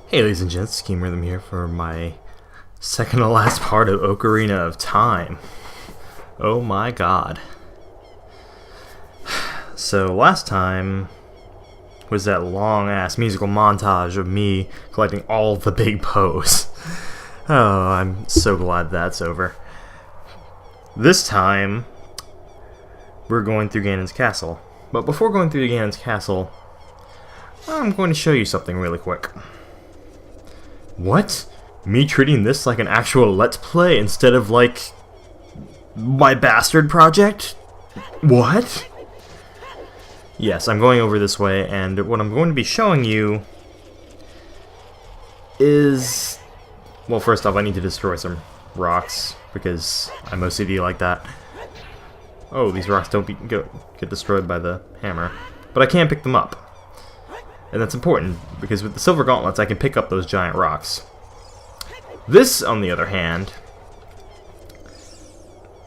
Hey ladies and gents, Scheme Rhythm here for my second to last part of Ocarina of Time. Oh my god. So last time was that long ass musical montage of me collecting all the big bows. Oh, I'm so glad that's over. This time we're going through Ganon's castle. But before going through Ganon's castle, I'm going to show you something really quick. What? Me treating this like an actual Let's Play instead of like my bastard project? What? Yes, I'm going over this way, and what I'm going to be showing you is... Well, first off, I need to destroy some rocks, because I'm OCD like that. Oh, these rocks don't get destroyed by the hammer. But I can pick them up. And that's important, because with the silver gauntlets I can pick up those giant rocks. This, on the other hand,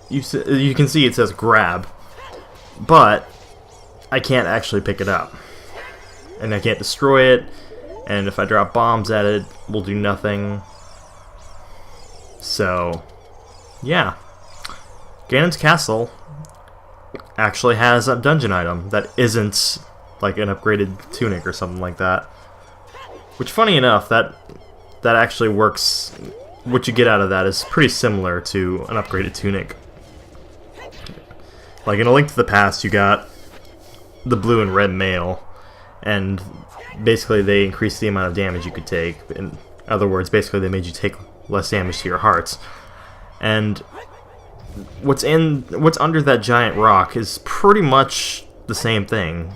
you can see it says grab, but I can't actually pick it up. And I can't destroy it, and if I drop bombs at it, it will do nothing. So, yeah. Ganon's castle actually has a dungeon item that isn't like an upgraded tunic or something like that. Which, funny enough, that actually works. What you get out of that is pretty similar to an upgraded tunic. Like in A Link to the Past, you got the blue and red mail, and basically they increased the amount of damage you could take. In other words, basically they made you take less damage to your hearts. And what's under that giant rock is pretty much the same thing.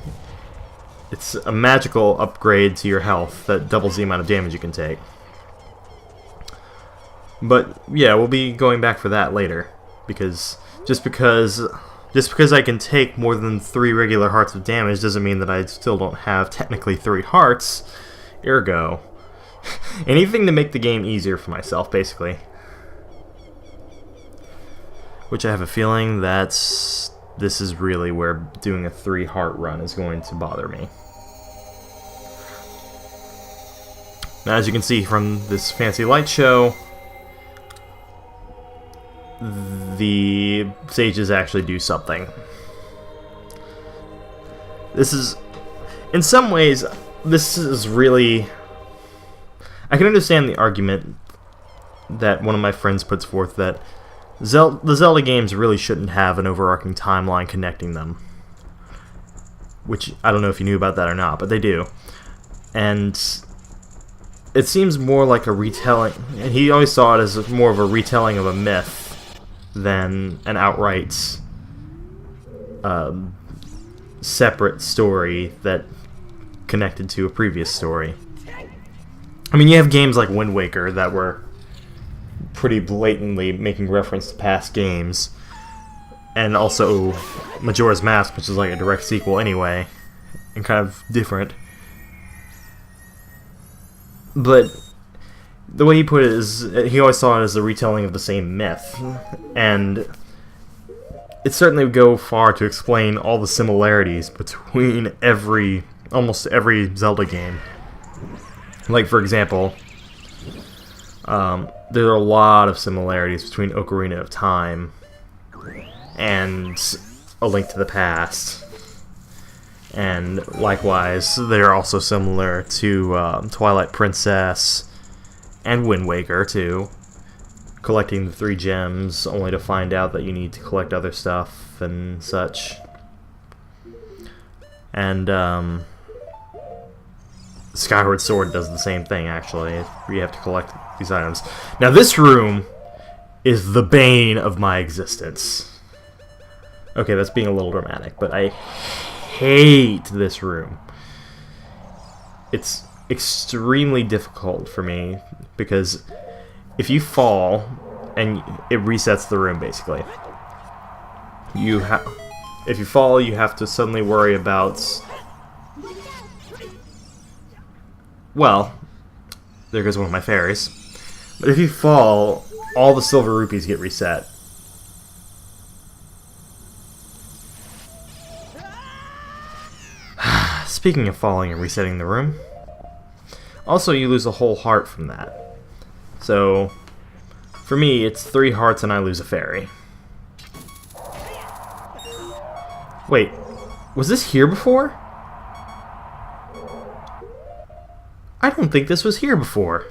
It's a magical upgrade to your health that doubles the amount of damage you can take. But yeah, we'll be going back for that later, because just because I can take more than 3 regular hearts of damage doesn't mean that I still don't have technically 3 hearts. Ergo, anything to make the game easier for myself, basically. Which I have a feeling that this is really where doing a 3 heart run is going to bother me. Now, as you can see from this fancy light show, the sages actually do something. This is, in some ways, this is really... I can understand the argument that one of my friends puts forth that the Zelda games really shouldn't have an overarching timeline connecting them. Which, I don't know if you knew about that or not, but they do. And it seems more like a retelling, and he always saw it as more of a retelling of a myth than an outright separate story that connected to a previous story. I mean, you have games like Wind Waker that were pretty blatantly making reference to past games, and also Majora's Mask, which is like a direct sequel anyway, and kind of different. But the way he put it is, he always saw it as a retelling of the same myth, and it certainly would go far to explain all the similarities between almost every Zelda game. Like, for example, there are a lot of similarities between Ocarina of Time and A Link to the Past. And likewise, they're also similar to Twilight Princess and Wind Waker, too. Collecting the 3 gems, only to find out that you need to collect other stuff and such. And Skyward Sword does the same thing, actually. You have to collect these items. Now, this room is the bane of my existence. Okay, that's being a little dramatic, but I hate this room. It's extremely difficult for me, because if you fall, and it resets the room, basically. If you fall, you have to suddenly worry about... Well, there goes one of my fairies. But if you fall, all the silver rupees get reset. Speaking of falling and resetting the room, Also, you lose a whole heart from that. So, for me, it's 3 hearts and I lose a fairy. Wait, was this here before? I don't think this was here before.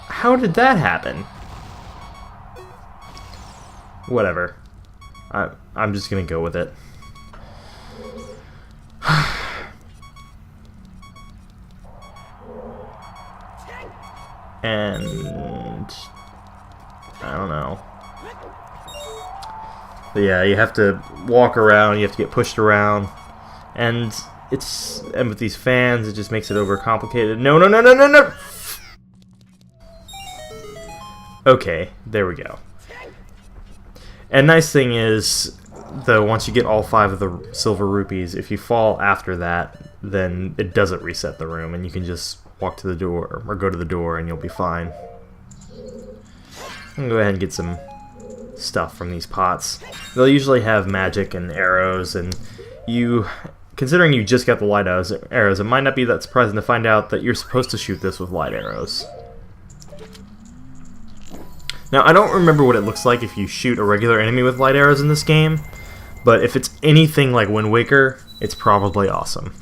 How did that happen? Whatever. I'm just gonna go with it. And I don't know. But yeah, you have to walk around, you have to get pushed around, and with these fans, it just makes it overcomplicated. No, no, no, no, no, no! Okay, there we go. And nice thing is, though, once you get all 5 of the silver rupees, if you fall after that, then it doesn't reset the room, and you can just walk to the door, or go to the door, and you'll be fine. I'm gonna go ahead and get some stuff from these pots. They'll usually have magic and arrows, and considering you just got the light arrows, it might not be that surprising to find out that you're supposed to shoot this with light arrows. Now, I don't remember what it looks like if you shoot a regular enemy with light arrows in this game, but if it's anything like Wind Waker, it's probably awesome.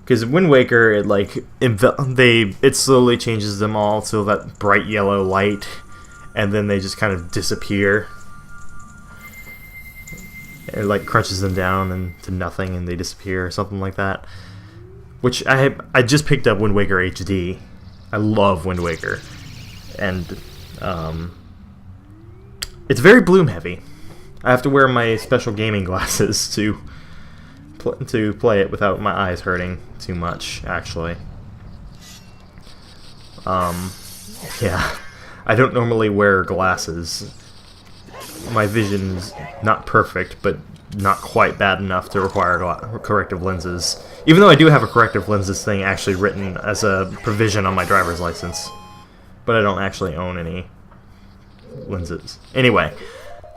Because in Wind Waker, it slowly changes them all to that bright yellow light, and then they just kind of disappear. It like crunches them down into nothing, and they disappear, or something like that. Which I just picked up Wind Waker HD. I love Wind Waker, and it's very bloom heavy. I have to wear my special gaming glasses to play it without my eyes hurting too much, actually. Yeah, I don't normally wear glasses. My vision's not perfect, but not quite bad enough to require corrective lenses. Even though I do have a corrective lenses thing actually written as a provision on my driver's license. But I don't actually own any lenses. Anyway,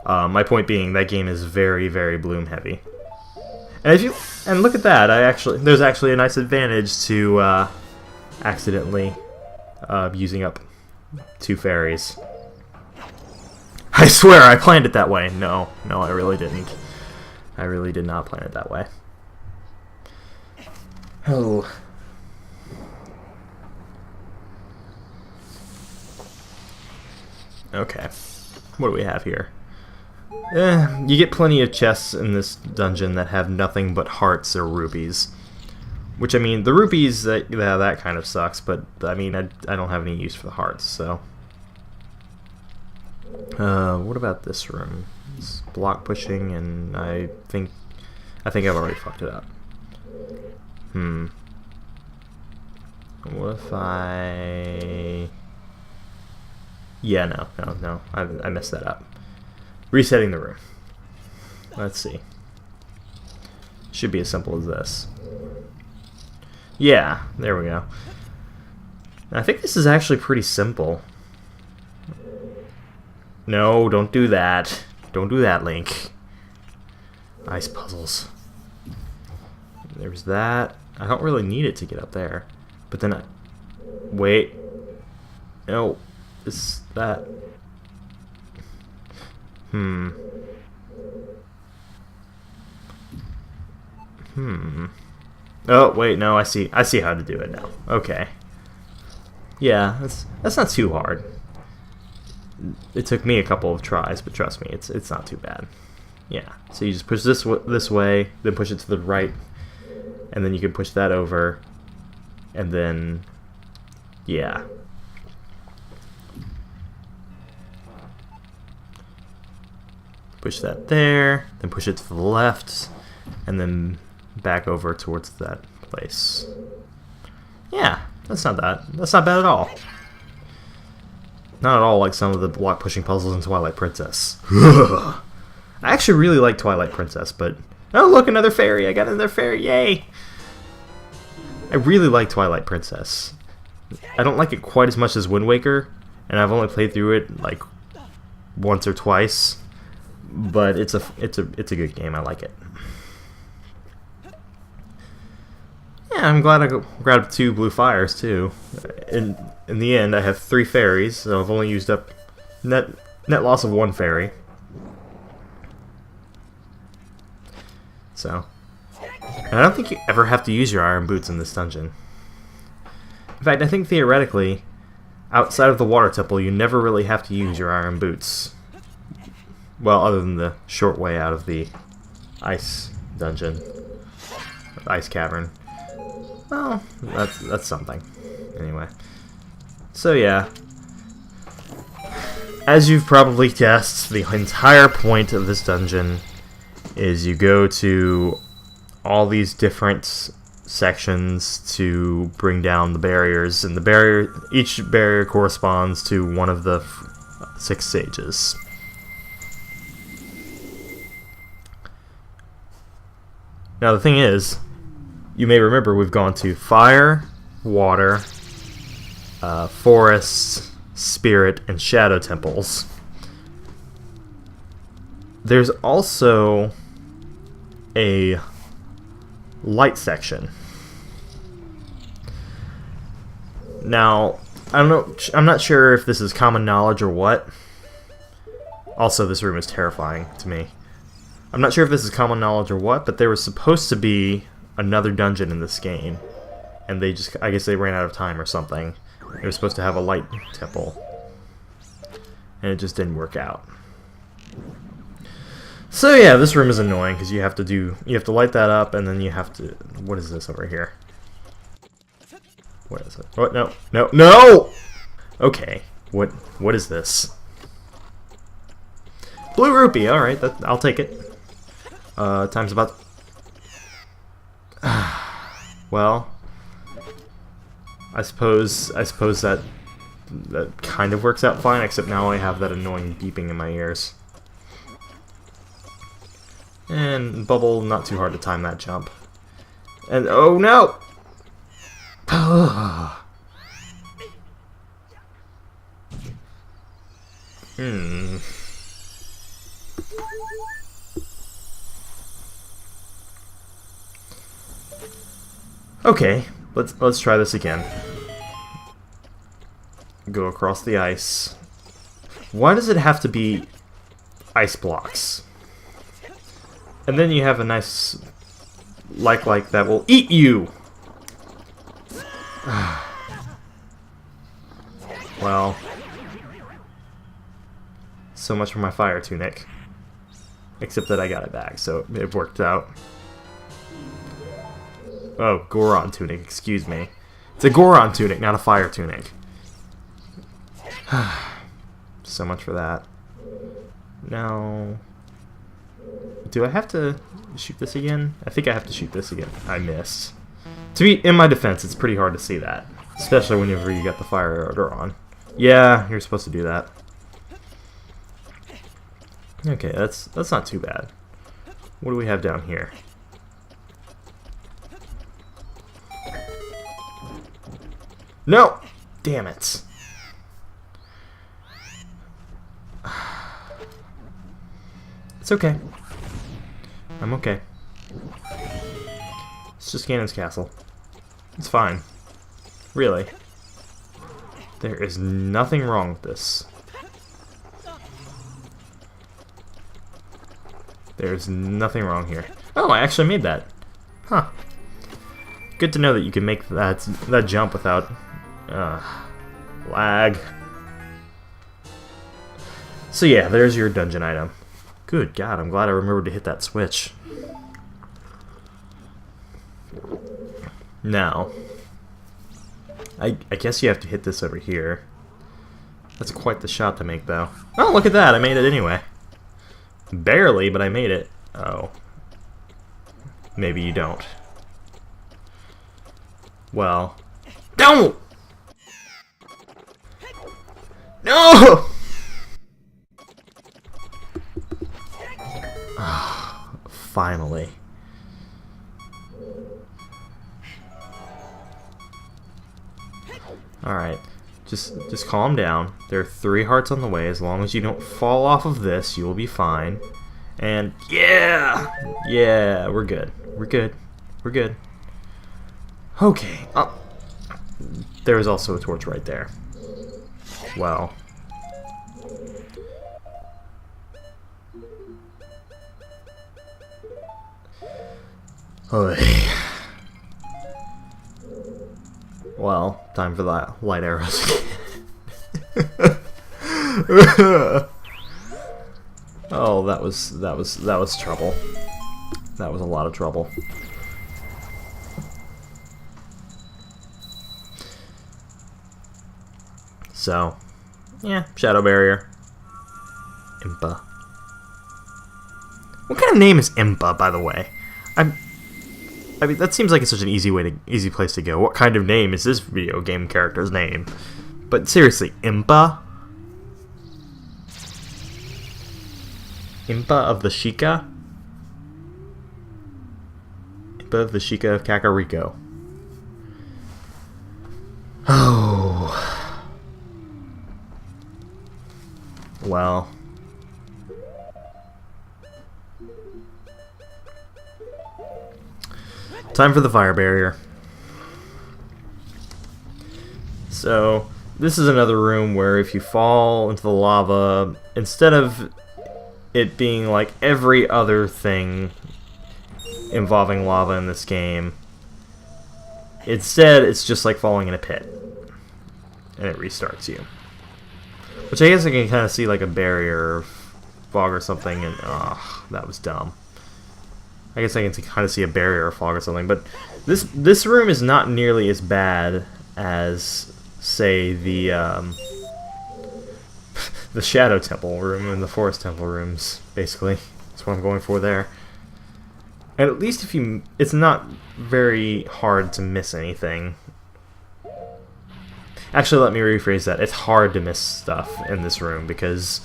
my point being, that game is very, very bloom heavy. And look at that! There's actually a nice advantage to accidentally using up 2 fairies. I swear I planned it that way. No, I really didn't. I really did not plan it that way. Oh. Okay. What do we have here? You get plenty of chests in this dungeon that have nothing but hearts or rupees. Which, I mean, the rupees, that kind of sucks, but, I mean, I don't have any use for the hearts, so... what about this room? It's block pushing, and I think I've already fucked it up. What if I... Yeah, no, I messed that up. Resetting the room. Let's see. Should be as simple as this. Yeah, there we go. I think this is actually pretty simple. No, don't do that. Don't do that, Link. Ice puzzles. There's that. I don't really need it to get up there. But then wait. No. Is that... Oh, wait, no, I see how to do it now. Okay. Yeah, that's not too hard. It took me a couple of tries, but trust me, it's not too bad. Yeah, so you just push this way, then push it to the right, and then you can push that over, and then, yeah. Push that there, then push it to the left, and then back over towards that place. Yeah, that's not bad at all. Not at all like some of the block pushing puzzles in Twilight Princess. I actually really like Twilight Princess, but... Oh, look, another fairy! I got another fairy, yay! I really like Twilight Princess. I don't like it quite as much as Wind Waker, and I've only played through it, like, once or twice. But it's a good game. I like it. Yeah, I'm glad I grabbed 2 blue fires too. In the end, I have 3 fairies, so I've only used up net loss of 1 fairy. So, and I don't think you ever have to use your iron boots in this dungeon. In fact, I think theoretically, outside of the water temple, you never really have to use your iron boots. Well, other than the short way out of the ice dungeon, ice cavern. Well, that's something. Anyway, so yeah, as you've probably guessed, the entire point of this dungeon is you go to all these different sections to bring down the barriers, and each barrier corresponds to one of the 6 sages. Now the thing is, you may remember we've gone to fire, water, forest, spirit, and shadow temples. There's also a light section. Now, I'm not sure if this is common knowledge or what. Also, this room is terrifying to me. I'm not sure if this is common knowledge or what, but there was supposed to be another dungeon in this game, and I guess they ran out of time or something. They were supposed to have a light temple, and it just didn't work out. So yeah, this room is annoying because you have to light that up, and then you have to. What is this over here? What is it? What? No! No! No! Okay. What is this? Blue rupee. All right, I'll take it. Time's about. Well, I suppose that kind of works out fine. Except now I have that annoying beeping in my ears. And bubble, not too hard to time that jump. And oh no! Okay, let's try this again. Go across the ice. Why does it have to be ice blocks? And then you have a nice like that will eat you. Well, so much for my fire tunic. Except that I got it back, so it worked out. Oh, Goron tunic, excuse me. It's a Goron tunic, not a fire tunic. So much for that. Now, do I have to shoot this again? I think I have to shoot this again. I missed. To be in my defense, it's pretty hard to see that, especially whenever you got the fire order on. Yeah, you're supposed to do that. Okay, that's not too bad. What do we have down here? No! Damn it. It's okay. I'm okay. It's just Ganon's castle. It's fine. Really. There is nothing wrong with this. There's nothing wrong here. Oh, I actually made that. Huh. Good to know that you can make that jump without lag. So yeah, there's your dungeon item. Good God, I'm glad I remembered to hit that switch. Now, I guess you have to hit this over here. That's quite the shot to make, though. Oh, look at that! I made it anyway. Barely, but I made it. Oh. Maybe you don't. Well. Don't! No! Finally. Alright. Just calm down. There are 3 hearts on the way. As long as you don't fall off of this, you will be fine. And yeah! Yeah, we're good. We're good. We're good. Okay. There is also a torch right there. Well. Oy. Well, time for the light arrows. Oh, that was trouble. That was a lot of trouble. So, yeah, shadow barrier. Impa. What kind of name is Impa, by the way? I mean, that seems like it's such an easy place to go. What kind of name is this video game character's name? But seriously, Impa? Impa of the Sheikah? Impa of the Sheikah of Kakariko. Oh. Well. Time for the fire barrier. So, this is another room where if you fall into the lava, instead of it being like every other thing involving lava in this game, instead it's just like falling in a pit. And it restarts you. Which I guess I can kind of see like a barrier or fog or something, and that was dumb. I guess I can kind of see a barrier or fog or something, but this room is not nearly as bad as, say, the the Shadow Temple room and the Forest Temple rooms. Basically, that's what I'm going for there. And at least it's not very hard to miss anything. Actually, let me rephrase that. It's hard to miss stuff in this room because,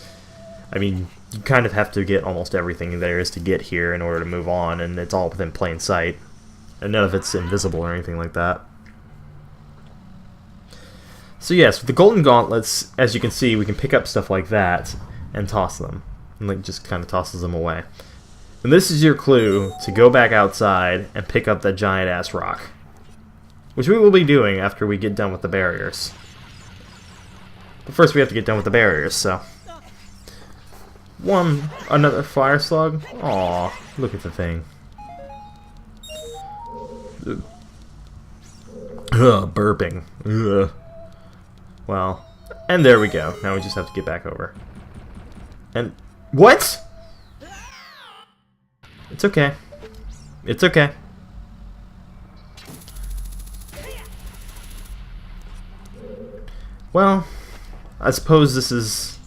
I mean, you kind of have to get almost everything there is to get here in order to move on, and it's all within plain sight. And none of it's invisible or anything like that. So yes, with the golden gauntlets, as you can see, we can pick up stuff like that and toss them. And Link just kind of tosses them away. And this is your clue to go back outside and pick up that giant-ass rock. Which we will be doing after we get done with the barriers. But first we have to get done with the barriers, so... Another fire slug? Aw, look at the thing. Ugh, burping. Ugh. Well, and there we go. Now we just have to get back over. And... What?! It's okay. It's okay. Well, I suppose this is...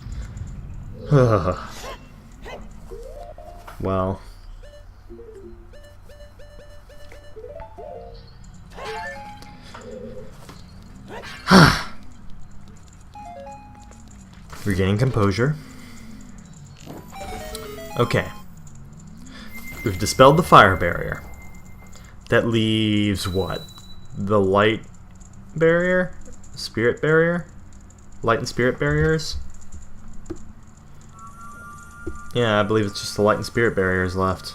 Well... Regaining composure. Okay. We've dispelled the fire barrier. That leaves what? The light barrier? Spirit barrier? Light and spirit barriers? Yeah, I believe it's just the light and spirit barriers left.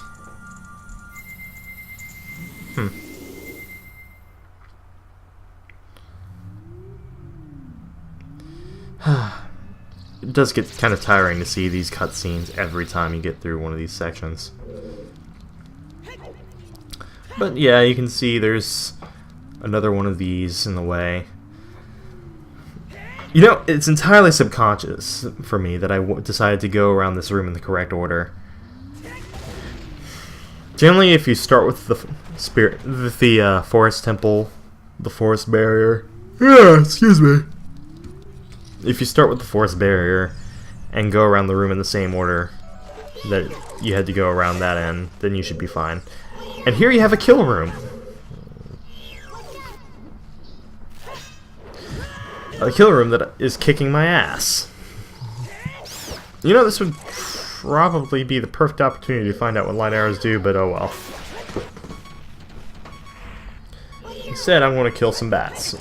It does get kind of tiring to see these cutscenes every time you get through one of these sections. But yeah, you can see there's another one of these in the way. You know, it's entirely subconscious for me that I decided to go around this room in the correct order. Generally, if you start with the forest temple, the forest barrier. Yeah, excuse me. If you start with the forest barrier and go around the room in the same order that you had to go around that end, then you should be fine. And here you have a kill room. A kill room that is kicking my ass. You know, this would probably be the perfect opportunity to find out what light arrows do, but oh well. Instead, I'm going to kill some bats.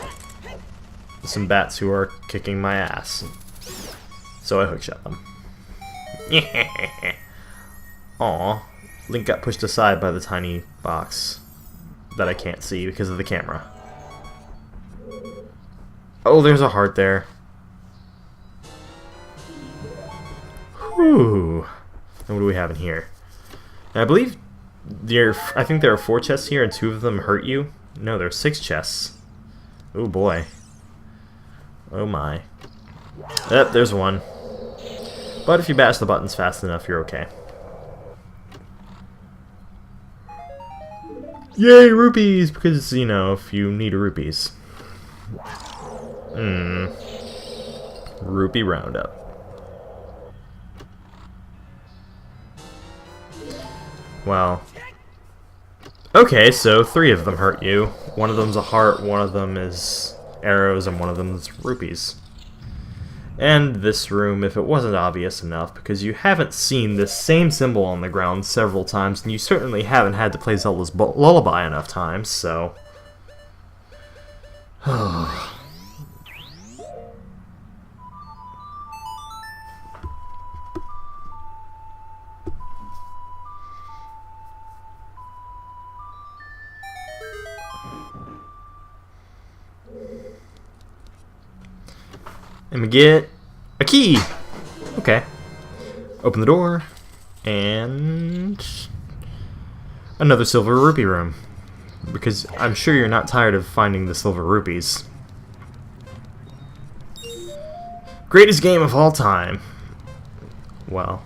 Some bats who are kicking my ass. So I hookshot them. Aw. Link got pushed aside by the tiny box that I can't see because of the camera. Oh, there's a heart there. Whew. And what do we have in here? I believe I think there are 4 chests here, and 2 of them hurt you. No, there are 6 chests. Oh boy. Oh my. Yep, there's one. But if you bash the buttons fast enough, you're okay. Yay, rupees! Because, you know, if you need rupees. Rupee roundup. Well. Okay, so 3 of them hurt you. One of them's a heart, one of them is arrows, and one of them is rupees. And this room, if it wasn't obvious enough, because you haven't seen this same symbol on the ground several times, and you certainly haven't had to play Zelda's Lullaby enough times, so... And we get a key! Okay. Open the door, and another silver rupee room. Because I'm sure you're not tired of finding the silver rupees. Greatest game of all time. Well.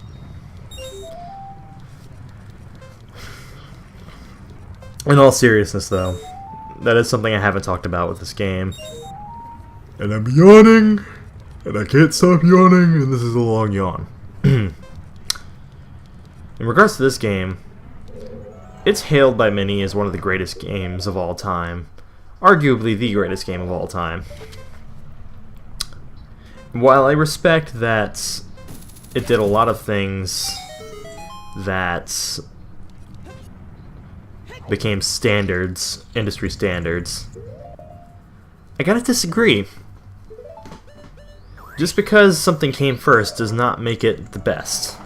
In all seriousness, though, that is something I haven't talked about with this game. And I'm yawning! And I can't stop yawning, and this is a long yawn. In regards to this game, it's hailed by many as one of the greatest games of all time. Arguably the greatest game of all time. While I respect that it did a lot of things that became standards, industry standards, I gotta disagree. Just because something came first does not make it the best.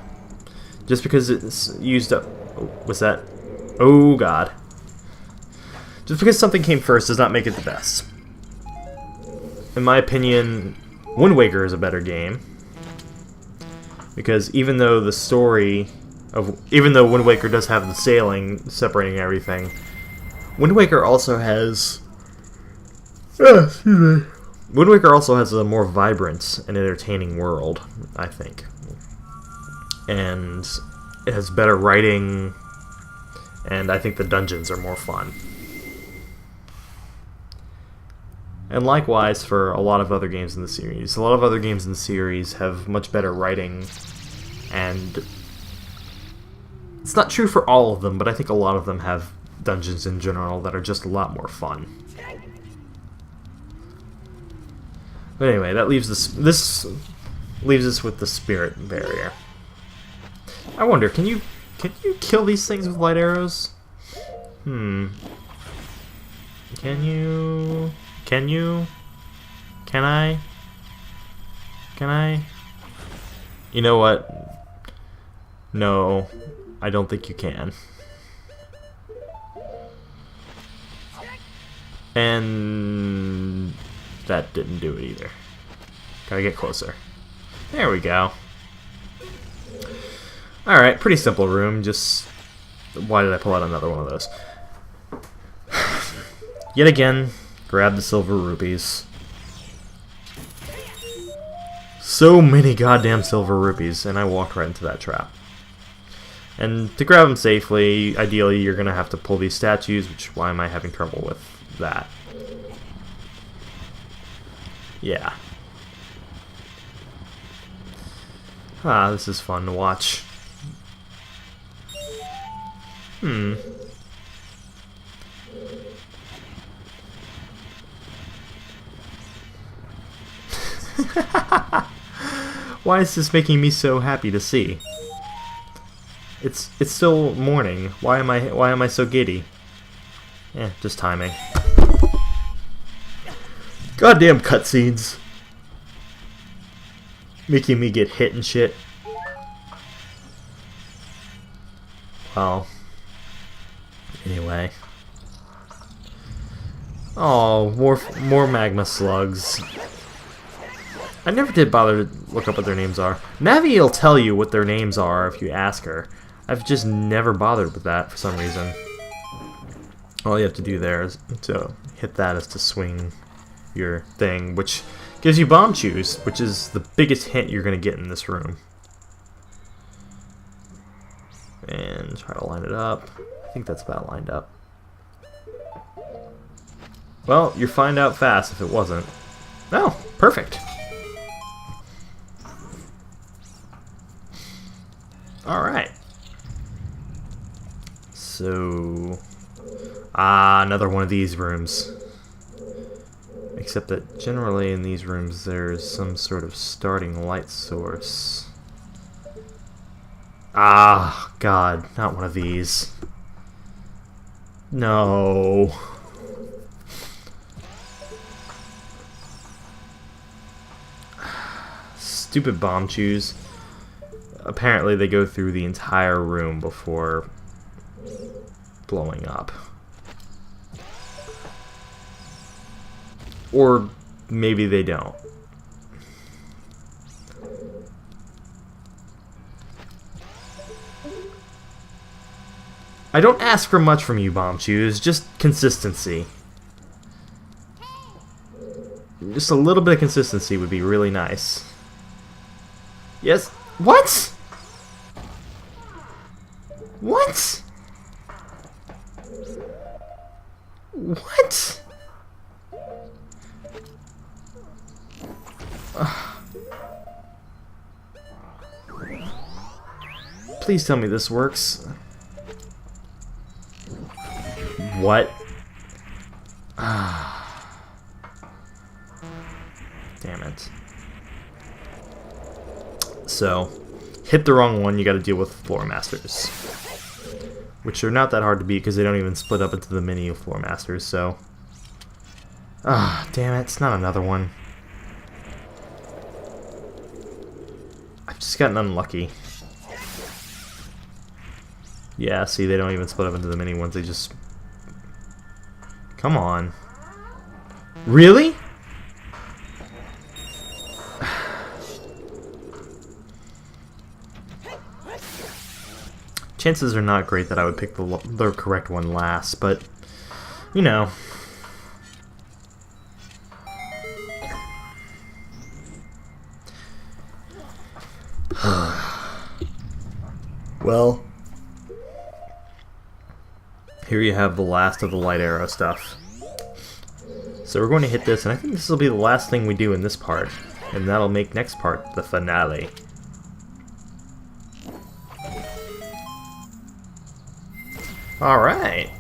Just because it's used up... What's that? Oh god. Just because something came first does not make it the best. In my opinion, Wind Waker is a better game. Because even though the story of... Even though Wind Waker does have the sailing separating everything, Wind Waker also has... excuse me. Wind Waker also has a more vibrant and entertaining world, I think. And it has better writing, and I think the dungeons are more fun. And likewise for a lot of other games in the series. A lot of other games in the series have much better writing, and it's not true for all of them, but I think a lot of them have dungeons in general that are just a lot more fun. But anyway, that leaves this leaves us with the spirit barrier. I wonder, can you kill these things with light arrows? Can you? Can you? Can I? Can I? You know what? No, I don't think you can. And that didn't do it either. Gotta get closer. There we go. Alright, pretty simple room, just... Why did I pull out another one of those? Yet again, grab the silver rupees. So many goddamn silver rupees, and I walked right into that trap. And to grab them safely, ideally you're gonna have to pull these statues, which why am I having trouble with that? Yeah. Ah, this is fun to watch. Why is this making me so happy to see? It's still morning. Why am I so giddy? Just timing. Goddamn cutscenes. Making me get hit and shit. Well. Anyway. Oh, more magma slugs. I never did bother to look up what their names are. Navi will tell you what their names are if you ask her. I've just never bothered with that for some reason. All you have to do there is to hit that is to swing your thing, which gives you bomb chews, which is the biggest hint you're going to get in this room. And try to line it up. I think that's about lined up. Well, you'll find out fast if it wasn't. Oh, perfect. Alright. So... another one of these rooms. Except that generally in these rooms there's some sort of starting light source. Ah, God, not one of these. No. Stupid bomb chews. Apparently they go through the entire room before blowing up. Or maybe they don't. I don't ask for much from you, bomb chews, just consistency. Just a little bit of consistency would be really nice. Yes. What? What? What? Please tell me this works. What? Damn it. So, hit the wrong one, you gotta deal with floor masters. Which are not that hard to beat because they don't even split up into the mini floor masters, so... damn it, it's not another one. I've just gotten unlucky. Yeah, see, they don't even split up into the mini ones, they just... Come on. Really? Chances are not great that I would pick the correct one last, but, you know. Well, here you have the last of the light arrow stuff. So we're going to hit this, and I think this will be the last thing we do in this part, and that'll make next part the finale. Alright.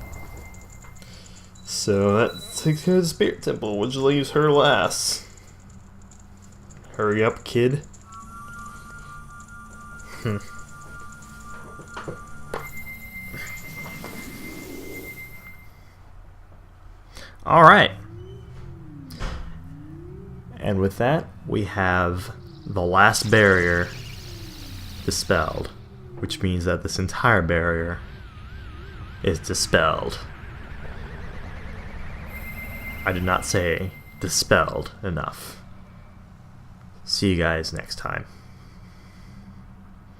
So that takes care of the Spirit Temple, which leaves her last. Hurry up, kid. Alright. And with that, we have the last barrier dispelled, which means that this entire barrier is dispelled. I did not say dispelled enough. See you guys next time.